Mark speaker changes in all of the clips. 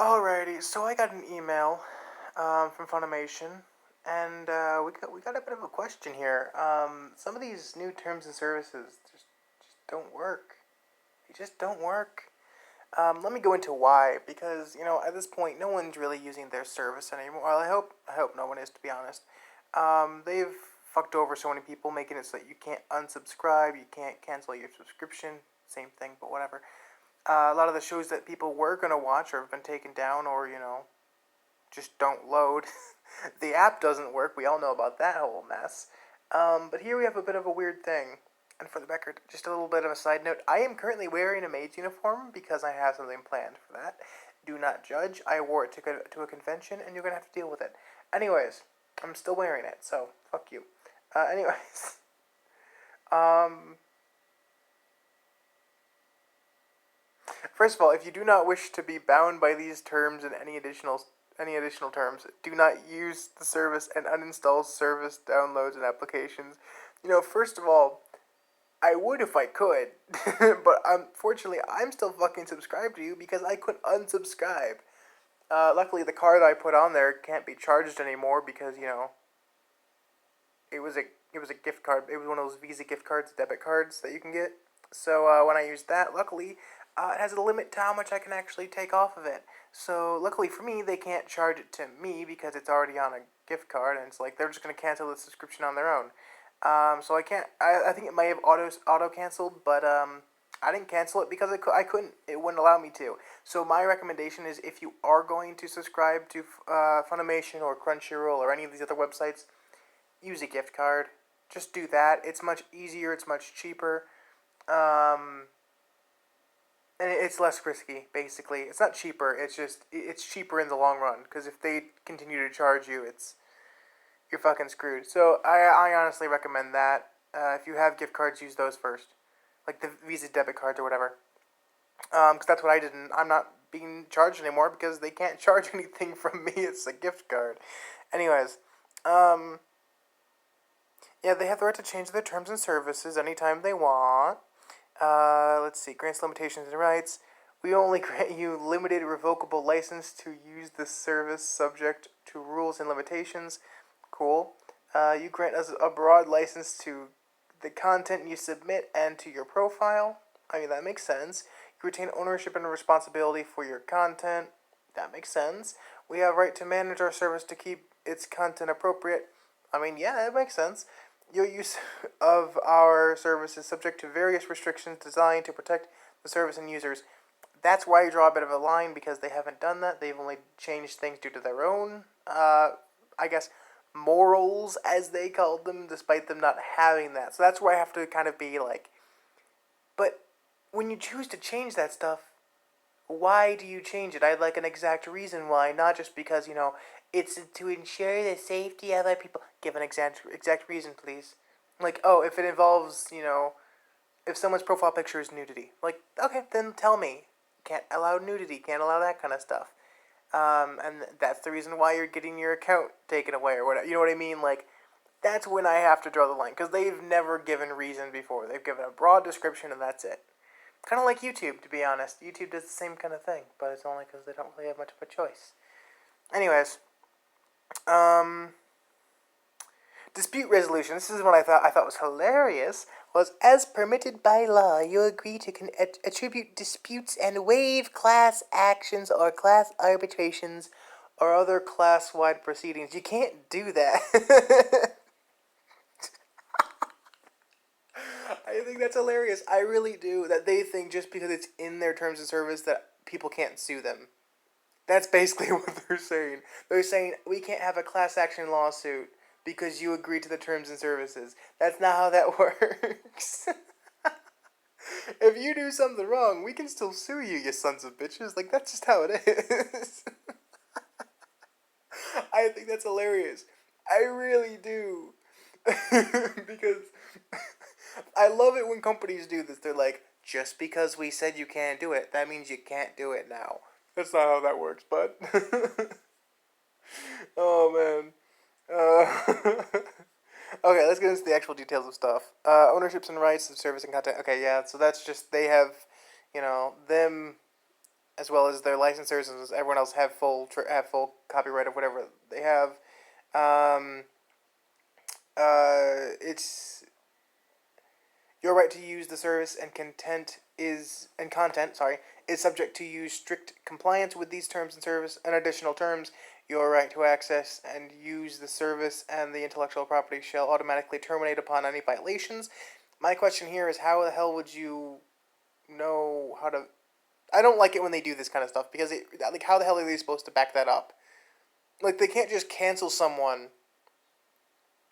Speaker 1: Alrighty, so I got an email from Funimation, and we got a bit of a question here. Some of these new terms and services just don't work. They just don't work. Let me go into why, because at this point no one's really using their service anymore. Well, I hope no one is, to be honest. They've fucked over so many people, making it so that you can't unsubscribe, you can't cancel your subscription. Same thing, but whatever. A lot of the shows that people were gonna watch or have been taken down, or just don't load. The app doesn't work. We all know about that whole mess. But here we have a bit of a weird thing. And for the record, just a little bit of a side note, I am currently wearing a maid's uniform because I have something planned for that. Do not judge. I wore it to a convention, and you're going to have to deal with it. Anyways, I'm still wearing it, so fuck you. Anyways. Um, First of all, if you do not wish to be bound by these terms and any additional terms, do not use the service and uninstall service downloads and applications. First of all, I would if I could, but unfortunately, I'm still fucking subscribed to you because I couldn't unsubscribe. Luckily, the card I put on there can't be charged anymore because it was a gift card. It was one of those Visa gift cards, debit cards that you can get. So when I used that, luckily, it has a limit to how much I can actually take off of it. So luckily for me, they can't charge it to me because it's already on a gift card, and it's like they're just gonna cancel the subscription on their own. So I can't. I think it may have auto canceled, but I didn't cancel it because I couldn't. It wouldn't allow me to. So my recommendation is if you are going to subscribe to Funimation or Crunchyroll or any of these other websites, use a gift card. Just do that. It's much easier. It's much cheaper. Um, and it's less risky. Basically, it's not cheaper. It's cheaper in the long run because if they continue to charge you, you're fucking screwed. So I honestly recommend that. If you have gift cards, use those first, like the Visa debit cards or whatever. Because that's what I did. And I'm not being charged anymore because they can't charge anything from me. It's a gift card. Anyways, um, yeah, they have the right to change their terms and services anytime they want. Let's see. Grants limitations and rights. We only grant you limited revocable license to use this service subject to rules and limitations. Cool. You grant us a broad license to the content you submit and to your profile. I mean, that makes sense. You retain ownership and responsibility for your content. That makes sense. We have right to manage our service to keep its content appropriate. I mean, yeah, that makes sense. Your use of our service is subject to various restrictions designed to protect the service and users. That's why I draw a bit of a line because they haven't done that. They've only changed things due to their own, I guess, morals, as they called them, despite them not having that. So that's where I have to kind of be like, but when you choose to change that stuff, why do you change it? I'd like an exact reason why, not just because, it's to ensure the safety of other people. Give an exact reason, please. Like, oh, if it involves, if someone's profile picture is nudity. Like, okay, then tell me. Can't allow nudity, can't allow that kind of stuff. And that's the reason why you're getting your account taken away or whatever. You know what I mean? Like, that's when I have to draw the line. Because they've never given reason before. They've given a broad description and that's it. Kind of like YouTube, to be honest. YouTube does the same kind of thing, but it's only because they don't really have much of a choice. Anyways, um, dispute resolution. This is what I thought was hilarious. Was as permitted by law, you agree to attribute disputes and waive class actions or class arbitrations or other class-wide proceedings. You can't do that. I think that's hilarious. I really do. That they think just because it's in their terms of service that people can't sue them. That's basically what they're saying. They're saying we can't have a class action lawsuit because you agreed to the terms and services. That's not how that works. If you do something wrong, we can still sue you, you sons of bitches. Like, that's just how it is. I think that's hilarious. I really do. Because I love it when companies do this. They're like, just because we said you can't do it, that means you can't do it now. That's not how that works, bud. Oh, man. Okay, let's get into the actual details of stuff. Ownerships and rights of service and content. Okay, yeah, so that's just, they have, them as well as their licensors and everyone else have full copyright of whatever they have. Um, it's your right to use the service and content, is subject to use strict compliance with these terms and service and additional terms. Your right to access and use the service and the intellectual property shall automatically terminate upon any violations. My question here is, how the hell would you know how to? I don't like it when they do this kind of stuff because like, how the hell are they supposed to back that up? Like, they can't just cancel someone.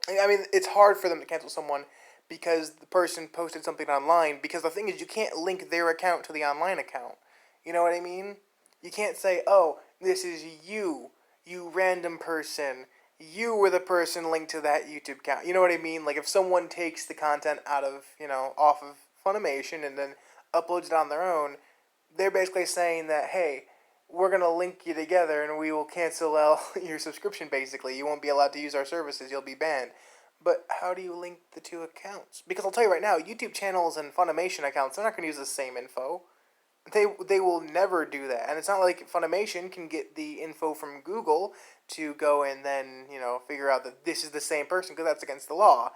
Speaker 1: I mean, it's hard for them to cancel someone because the person posted something online. Because the thing is, you can't link their account to the online account. You know what I mean? You can't say, "Oh, this is you random person. You were the person linked to that YouTube account." You know what I mean? Like, if someone takes the content out of, off of Funimation and then uploads it on their own, they're basically saying that, hey, we're going to link you together and we will cancel your subscription, basically. You won't be allowed to use our services. You'll be banned. But how do you link the two accounts? Because I'll tell you right now, YouTube channels and Funimation accounts, they're not going to use the same info. They will never do that. And it's not like Funimation can get the info from Google to go and then, figure out that this is the same person, because that's against the law.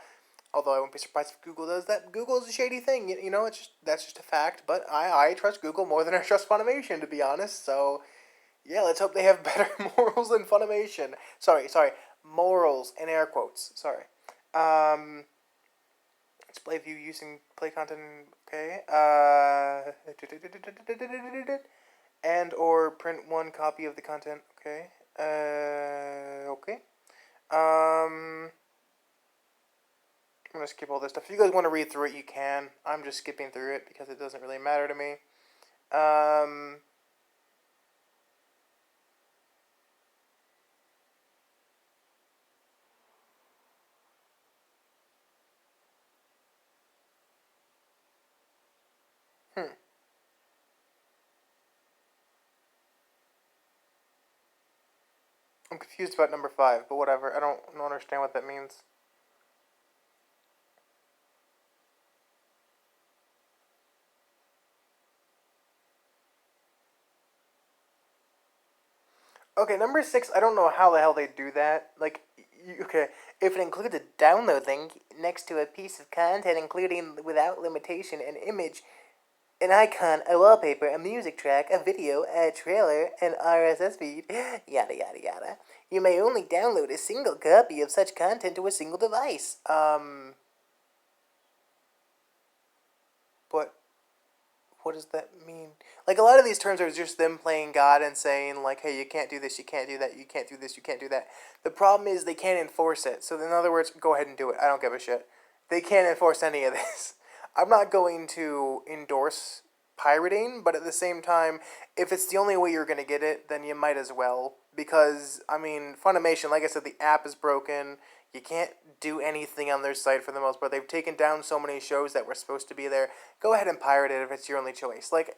Speaker 1: Although I wouldn't be surprised if Google does that. Google is a shady thing, that's just a fact. But I trust Google more than I trust Funimation, to be honest. So yeah, let's hope they have better morals than Funimation. Sorry, morals in air quotes. Sorry. Display view using play content. Okay. And or print one copy of the content. Okay. Okay. I'm gonna skip all this stuff. If you guys want to read through it, you can. I'm just skipping through it because it doesn't really matter to me. I'm confused about number 5, but whatever. I don't understand what that means. Okay, number 6, I don't know how the hell they do that. Like, okay, if it includes a download link next to a piece of content, including without limitation an image, an icon, a wallpaper, a music track, a video, a trailer, an RSS feed, yada yada yada, you may only download a single copy of such content to a single device. But what does that mean? Like, a lot of these terms are just them playing God and saying, like, hey, you can't do this, you can't do that, you can't do this, you can't do that. The problem is they can't enforce it. So, in other words, go ahead and do it. I don't give a shit. They can't enforce any of this. I'm not going to endorse pirating, but at the same time, if it's the only way you're going to get it, then you might as well. Because, I mean, Funimation, like I said, the app is broken. You can't do anything on their site for the most part. They've taken down so many shows that were supposed to be there. Go ahead and pirate it if it's your only choice. Like,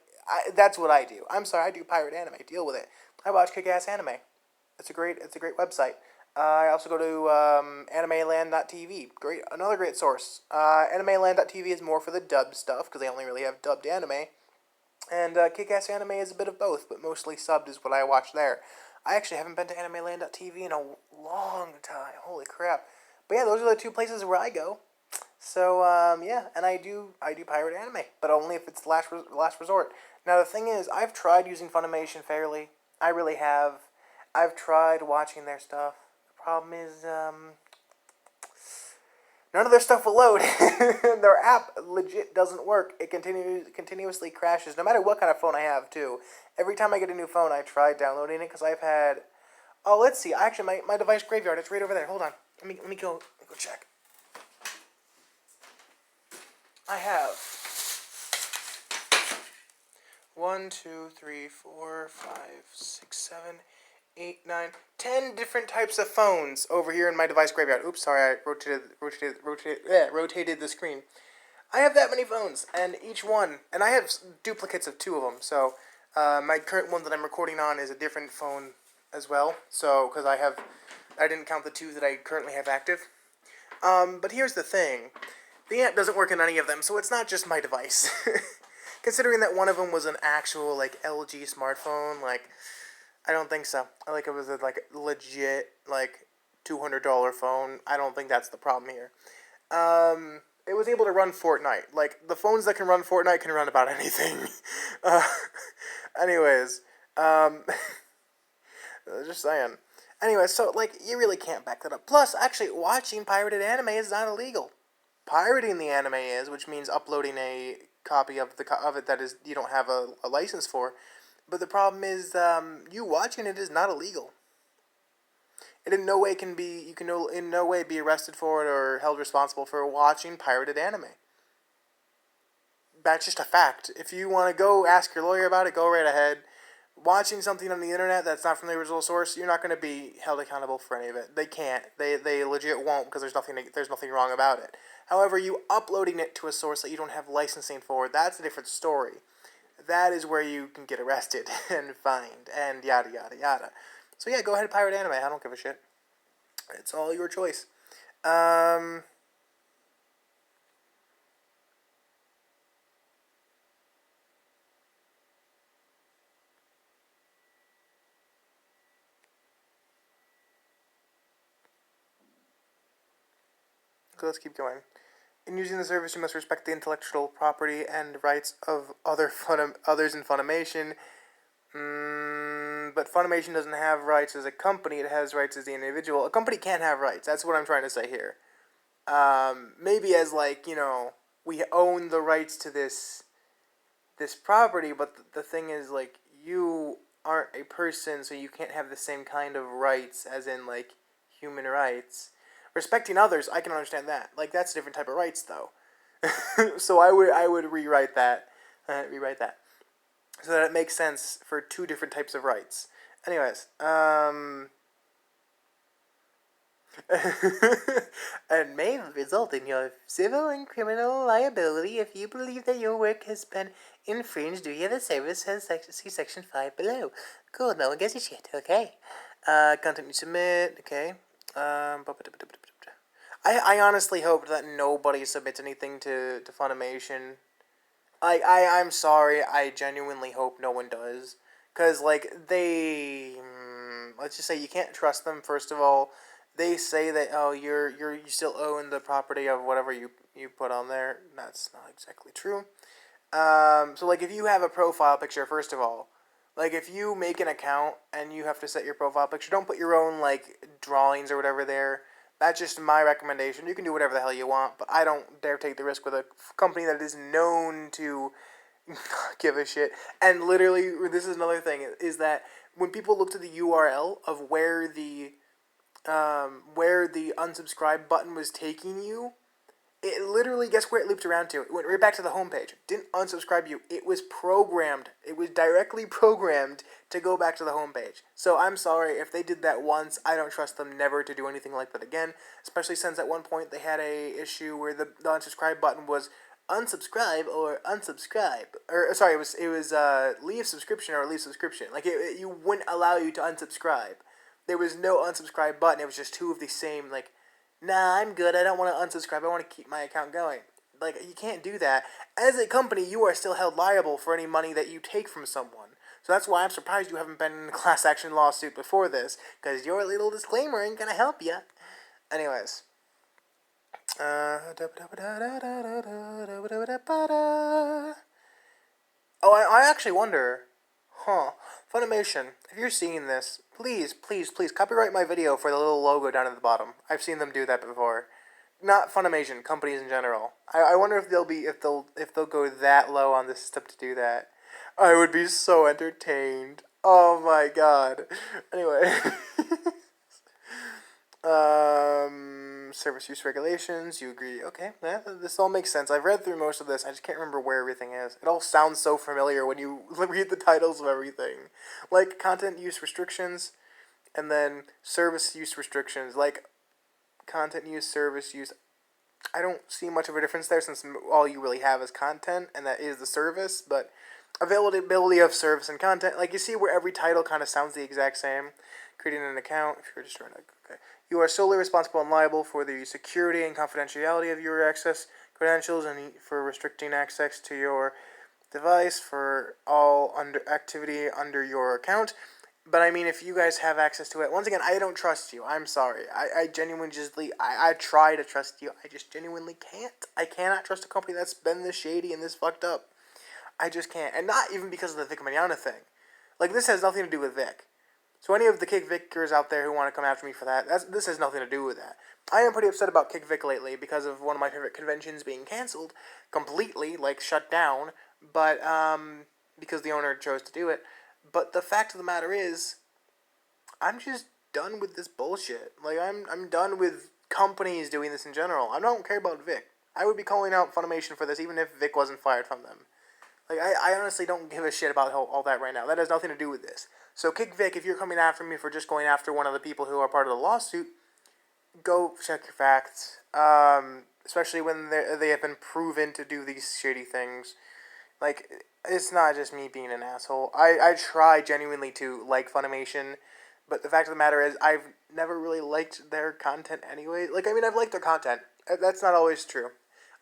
Speaker 1: that's what I do. I'm sorry, I do pirate anime. Deal with it. I watch kick-ass anime. It's a great website. I also go to animeland.tv. Another great source. Animeland.tv is more for the dubbed stuff because they only really have dubbed anime. And Kick-Ass Anime is a bit of both, but mostly subbed is what I watch there. I actually haven't been to AnimeLand.tv in a long time. Holy crap! But yeah, those are the two places where I go. So yeah, and I do pirate anime, but only if it's last resort. Now the thing is, I've tried using Funimation fairly. I really have. I've tried watching their stuff. The problem is none of their stuff will load. Their app legit doesn't work. It continuously crashes, no matter what kind of phone I have, too. Every time I get a new phone, I try downloading it, because I've had... Oh, let's see. Actually, my device graveyard, it's right over there. Hold on. Let me go check. I have 1, 2, 3, 4, 5, 6, 7, 8, 9, 10 different types of phones over here in my device graveyard. Oops, sorry, I rotated the screen. I have that many phones, and each one, and I have duplicates of 2 of them, so my current one that I'm recording on is a different phone as well, so, because I didn't count the 2 that I currently have active. But here's the thing. The app doesn't work in any of them, so it's not just my device. Considering that one of them was an actual like LG smartphone, like I don't think so. Like it was a like legit like $200 phone. I don't think that's the problem here. It was able to run Fortnite. Like the phones that can run Fortnite can run about anything. uh, anyways, um, just saying. Anyway, so like you really can't back that up. Plus, actually, watching pirated anime is not illegal. Pirating the anime is, which means uploading a copy of of it that is you don't have a license for. But the problem is, you watching it is not illegal. It in no way can be you can no, in no way be arrested for it or held responsible for watching pirated anime. That's just a fact. If you want to go ask your lawyer about it, go right ahead. Watching something on the internet that's not from the original source, you're not going to be held accountable for any of it. They can't. They legit won't because there's nothing wrong about it. However, you uploading it to a source that you don't have licensing for, that's a different story. That is where you can get arrested and fined and yada yada yada. So yeah, go ahead and pirate anime. I don't give a shit. It's all your choice. Um, so let's keep going. In using the service, you must respect the intellectual property and rights of others in Funimation. But Funimation doesn't have rights as a company; it has rights as the individual. A company can't have rights. That's what I'm trying to say here. Maybe as like we own the rights to this property, but the thing is like you aren't a person, so you can't have the same kind of rights as in like human rights. Respecting others, I can understand that. Like that's a different type of rights, though. So I would rewrite that so that it makes sense for two different types of rights. Anyways, and may result in your civil and criminal liability if you believe that your work has been infringed due to the service has see section 5 below. Cool, no one gives a shit, okay. Content you submit, okay. I honestly hope that nobody submits anything to Funimation. I'm sorry, I genuinely hope no one does. Because, like, let's just say you can't trust them, first of all. They say that, oh, you still own the property of whatever you put on there. That's not exactly true. So, like, if you have a profile picture, first of all, like, if you make an account and you have to set your profile picture, don't put your own, like, drawings or whatever there. That's just my recommendation. You can do whatever the hell you want, but I don't dare take the risk with a company that is known to give a shit. And literally, this is another thing, is that when people look to the URL of where the unsubscribe button was taking you, it literally, guess where it looped around to? It went right back to the homepage. It didn't unsubscribe you. It was programmed. It was directly programmed to go back to the homepage. So I'm sorry if they did that once. I don't trust them never to do anything like that again. Especially since at one point they had a issue where the unsubscribe button was unsubscribe or unsubscribe, or sorry, it was leave subscription or leave subscription. Like you wouldn't allow you to unsubscribe. There was no unsubscribe button. It was just two of the same like. Nah, I'm good. I don't want to unsubscribe. I want to keep my account going. Like, you can't do that. As a company, you are still held liable for any money that you take from someone. So that's why I'm surprised you haven't been in a class action lawsuit before this, because your little disclaimer ain't gonna help you. Anyways. Oh, I actually wonder. Huh. Funimation, if you're seeing this, please, please, please copyright my video for the little logo down at the bottom. I've seen them do that before. Not Funimation, companies in general. I wonder if they'll go that low on this stuff to do that. I would be so entertained. Oh my god. Anyway. Service use regulations, you agree. Okay, yeah, this all makes sense. I've read through most of this, I just can't remember where everything is. It all sounds so familiar when you read the titles of everything. Like, content use restrictions, and then service use restrictions. Like, content use, service use. I don't see much of a difference there since all you really have is content, and that is the service, but availability of service and content. Like, you see where every title kind of sounds the exact same. Creating an account, if you're just trying to... Okay. You are solely responsible and liable for the security and confidentiality of your access credentials and for restricting access to your device for all under activity under your account. But I mean, if you guys have access to it, once again, I don't trust you. I'm sorry. I genuinely I try to trust you. I just genuinely can't. I cannot trust a company that's been this shady and this fucked up. I just can't. And not even because of the Vic Mignogna thing. Like, this has nothing to do with Vic. So any of the Kick Vicers out there who want to come after me for that, this has nothing to do with that. I am pretty upset about Kick Vic lately because of one of my favorite conventions being canceled completely, like shut down, but because the owner chose to do it. But the fact of the matter is, I'm just done with this bullshit. Like, I'm done with companies doing this in general. I don't care about Vic. I would be calling out Funimation for this even if Vic wasn't fired from them. Like, I honestly don't give a shit about all that right now. That has nothing to do with this. So, Kick Vic, if you're coming after me for just going after one of the people who are part of the lawsuit, go check your facts. Especially when they have been proven to do these shady things. Like, it's not just me being an asshole. I try genuinely to like Funimation, but the fact of the matter is, I've never really liked their content anyway. Like, I mean, I've liked their content. That's not always true.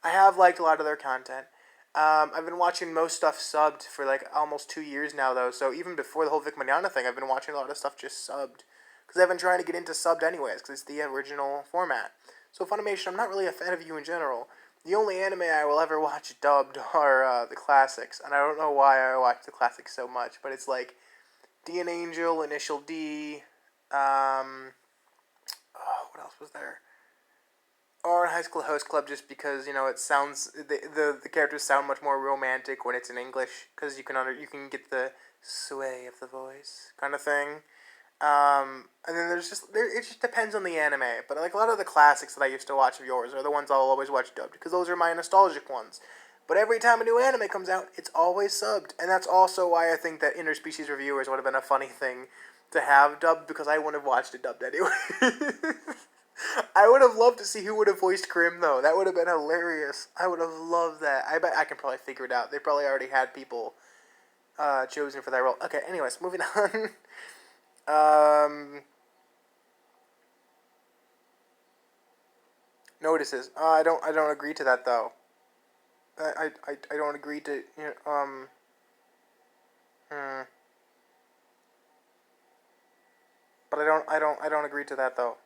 Speaker 1: I have liked a lot of their content. I've been watching most stuff subbed for like almost 2 years now, though. So even before the whole Vic Mignogna thing, I've been watching a lot of stuff just subbed. Because I've been trying to get into subbed anyways, because it's the original format. So Funimation, I'm not really a fan of you in general. The only anime I will ever watch dubbed are the classics. And I don't know why I watch the classics so much, but it's like D and Angel, Initial D, what else was there? Or High School Host Club, just because it sounds the characters sound much more romantic when it's in English, because you can get the sway of the voice kind of thing. And then it just depends on the anime. But like a lot of the classics that I used to watch of yours are the ones I'll always watch dubbed, because those are my nostalgic ones. But every time a new anime comes out, it's always subbed, and that's also why I think that interspecies reviewers would have been a funny thing to have dubbed, because I wouldn't have watched it dubbed anyway. I would have loved to see who would have voiced Krim, though. That would have been hilarious. I would have loved that. I bet I can probably figure it out. They probably already had people chosen for that role. Okay, anyways, moving on. Notices. I don't agree to that, though. I don't agree to, but I don't agree to that, though.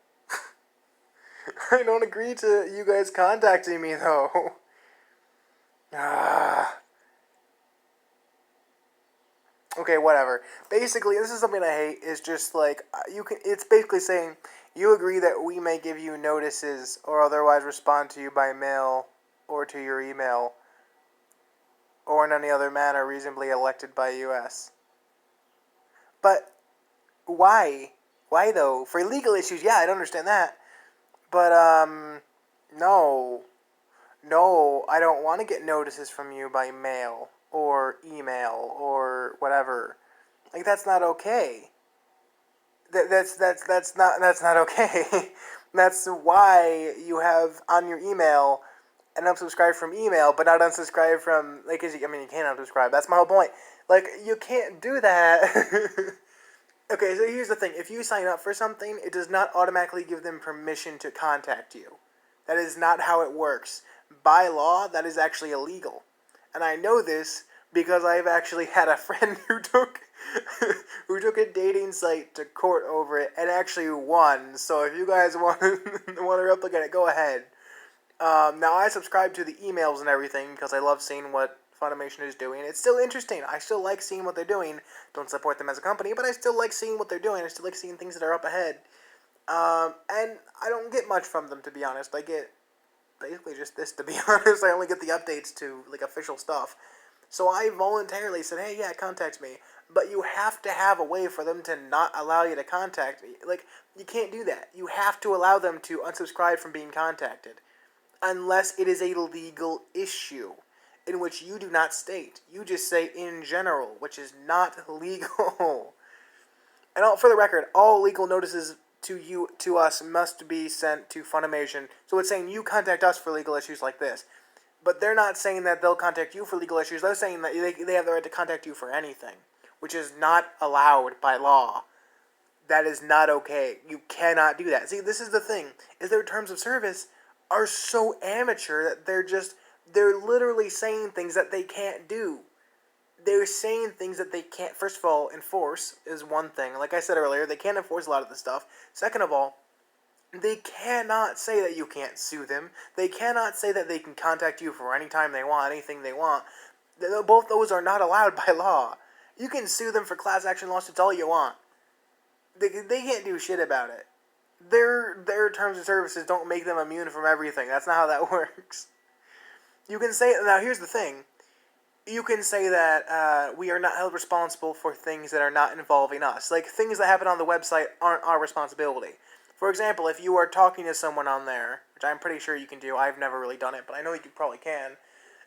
Speaker 1: I don't agree to you guys contacting me, though. Okay, whatever. Basically, this is something I hate. Is just like you can. It's basically saying you agree that we may give you notices or otherwise respond to you by mail or to your email or in any other manner reasonably elected by U.S. But why? Why though? For legal issues, yeah, I don't understand that. But no. No, I don't want to get notices from you by mail or email or whatever. Like, that's not okay. That's not okay. That's why you have on your email an unsubscribe from email, but not unsubscribe from, like, cause you can't unsubscribe. That's my whole point. Like, you can't do that. Okay, so here's the thing. If you sign up for something, it does not automatically give them permission to contact you. That is not how it works. By law, that is actually illegal. And I know this because I've actually had a friend who took who took a dating site to court over it and actually won. So if you guys want to replicate it, go ahead. Now I subscribe to the emails and everything because I love seeing what Funimation is doing. It's still interesting. I still like seeing what they're doing. Don't support them as a company, but I still like seeing what they're doing. I still like seeing things that are up ahead. And I don't get much from them, to be honest. I get basically just this, to be honest. I only get the updates to, like, official stuff. So I voluntarily said, hey, yeah, contact me. But you have to have a way for them to not allow you to contact me. Like, you can't do that. You have to allow them to unsubscribe from being contacted. Unless it is a legal issue, in which you do not state. You just say in general, which is not legal. And for the record, all legal notices to us must be sent to Funimation. So it's saying you contact us for legal issues like this. But they're not saying that they'll contact you for legal issues. They're saying that they have the right to contact you for anything, which is not allowed by law. That is not okay. You cannot do that. See, this is the thing, is their terms of service are so amateur that they're literally saying things that they can't do. they're saying things that they can't, first of all, enforce is one thing. Like I said earlier, they can't enforce a lot of this stuff. Second of all, they cannot say that you can't sue them. They cannot say that they can contact you for any time they want, anything they want. Both those are not allowed by law. You can sue them for class action lawsuits all you want. They can't do shit about it. Their terms of services don't make them immune from everything. That's not how that works. You can say, now here's the thing. You can say that we are not held responsible for things that are not involving us. Like, things that happen on the website aren't our responsibility. For example, if you are talking to someone on there, which I'm pretty sure you can do, I've never really done it, but I know you probably can.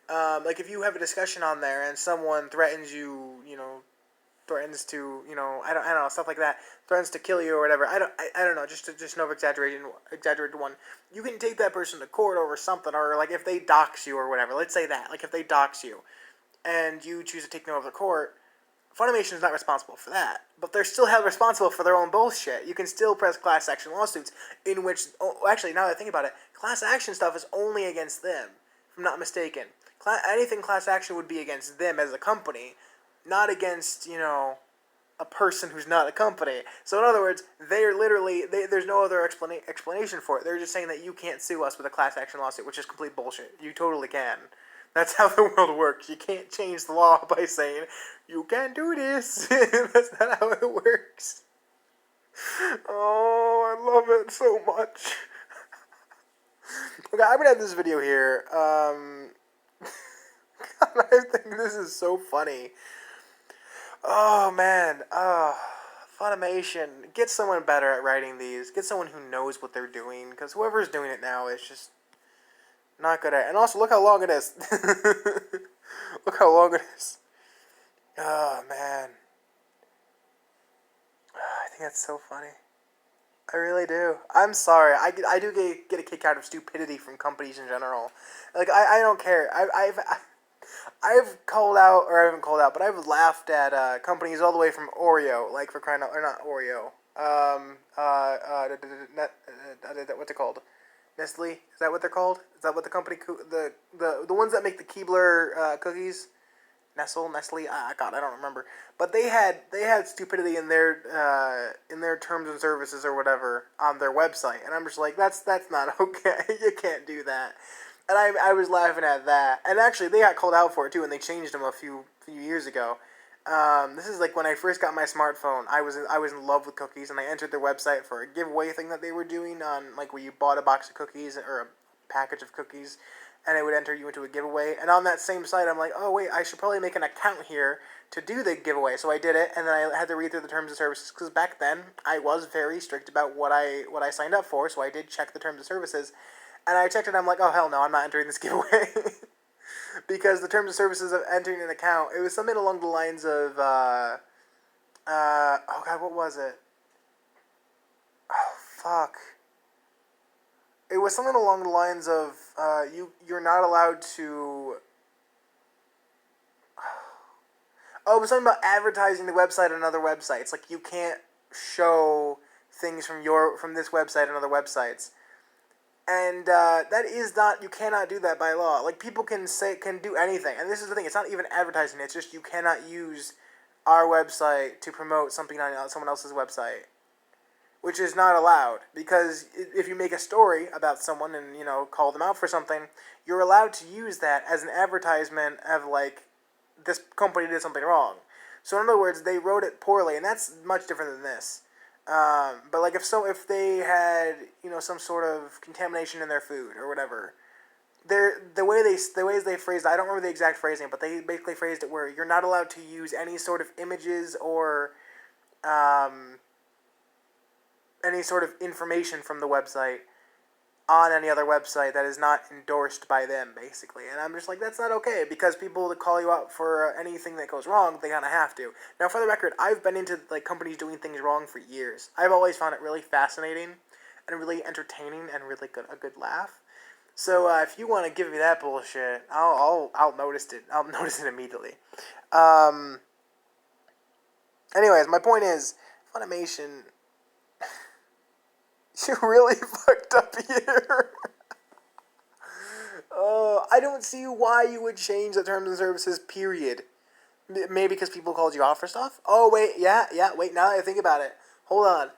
Speaker 1: Like, if you have a discussion on there and someone threatens you, threatens to, I don't know, stuff like that, threatens to kill you or whatever. I don't know, just no exaggerated one. You can take that person to court over something, or like if they dox you or whatever. Let's say that, like if they dox you, and you choose to take them over to court. Funimation is not responsible for that, but they're still held responsible for their own bullshit. You can still press class action lawsuits in which, actually, now that I think about it, class action stuff is only against them, if I'm not mistaken. Anything class action would be against them as a company, not against, a person who's not a company. So in other words, they're literally, there's no other explanation for it. They're just saying that you can't sue us with a class action lawsuit, which is complete bullshit. You totally can. That's how the world works. You can't change the law by saying, you can't do this. That's not how it works. Oh, I love it so much. Okay, I'm going to have this video here. I think this is so funny. Oh, man. Funimation. Get someone better at writing these. Get someone who knows what they're doing. Because whoever's doing it now is just not good at it. And also, look how long it is. Look how long it is. Oh, man. I think that's so funny. I really do. I'm sorry. I do get a kick out of stupidity from companies in general. Like, I don't care. I've called out, or I haven't called out, but I've laughed at companies all the way from Oreo, like for crying out, or not Oreo. What's it called? Nestle? Is that what they're called? Is that what the company, the ones that make the Keebler cookies? Nestle? God, I don't remember. But they had stupidity in their terms and services or whatever on their website, and I'm just like, that's not okay. You can't do that. And I was laughing at that. And actually, they got called out for it too, and they changed them a few years ago. This is like when I first got my smartphone. I was in love with cookies, and I entered their website for a giveaway thing that they were doing on, like, where you bought a box of cookies or a package of cookies, and it would enter you into a giveaway. And on that same site, I'm like, oh wait, I should probably make an account here to do the giveaway. So I did it, and then I had to read through the terms and services, because back then I was very strict about what I signed up for. So I did check the terms and services, and I checked it. And I'm like, oh hell no, I'm not entering this giveaway. Because the terms and services of entering an account, it was something along the lines of, oh god, what was it? Oh, fuck. It was something along the lines of, you're not allowed to, oh, it was something about advertising the website on other websites. Like, you can't show things from this website on other websites. And that is not, you cannot do that by law. Like, people can do anything. And this is the thing, it's not even advertising, it's just you cannot use our website to promote something on someone else's website. Which is not allowed. Because if you make a story about someone and, call them out for something, you're allowed to use that as an advertisement of, like, this company did something wrong. So in other words, they wrote it poorly, and that's much different than this. But like if they had some sort of contamination in their food or whatever, the ways they phrased it, I don't remember the exact phrasing, but they basically phrased it where you're not allowed to use any sort of images or any sort of information from the website on any other website that is not endorsed by them, basically. And I'm just like, that's not okay, because people that call you out for anything that goes wrong, they kind of have to. Now, for the record, I've been into, like, companies doing things wrong for years. I've always found it really fascinating and really entertaining and really a good laugh. So, if you want to give me that bullshit, I'll notice it. I'll notice it immediately. Anyways, my point is, Funimation, you really fucked up here. I don't see why you would change the terms and services, period. Maybe because people called you out for stuff? Oh, wait, yeah, wait, now that I think about it. Hold on.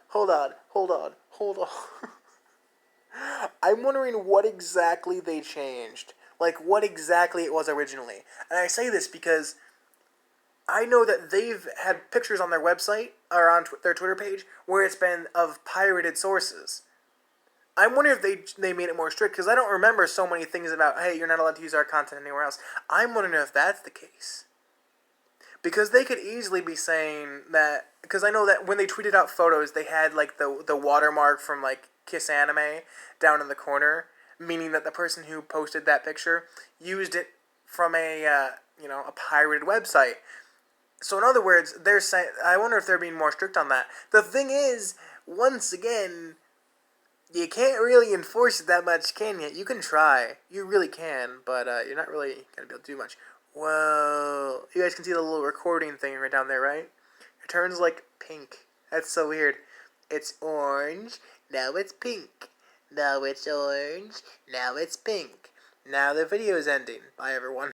Speaker 1: I'm wondering what exactly they changed. Like, what exactly it was originally. And I say this because I know that they've had pictures on their website, or on their Twitter page, where it's been of pirated sources. I'm wondering if they made it more strict, because I don't remember so many things about, hey, you're not allowed to use our content anywhere else. I'm wondering if that's the case. Because they could easily be saying that, because I know that when they tweeted out photos, they had like the watermark from like Kiss Anime down in the corner, meaning that the person who posted that picture used it from a pirated website. So in other words, they're saying, I wonder if they're being more strict on that. The thing is, once again, you can't really enforce it that much, can you? You can try, you really can, but you're not really gonna be able to do much. Whoa. You guys can see the little recording thing right down there, right? It turns like pink. That's so weird. It's orange, now it's pink. Now it's orange, now it's pink. Now the video is ending. Bye, everyone.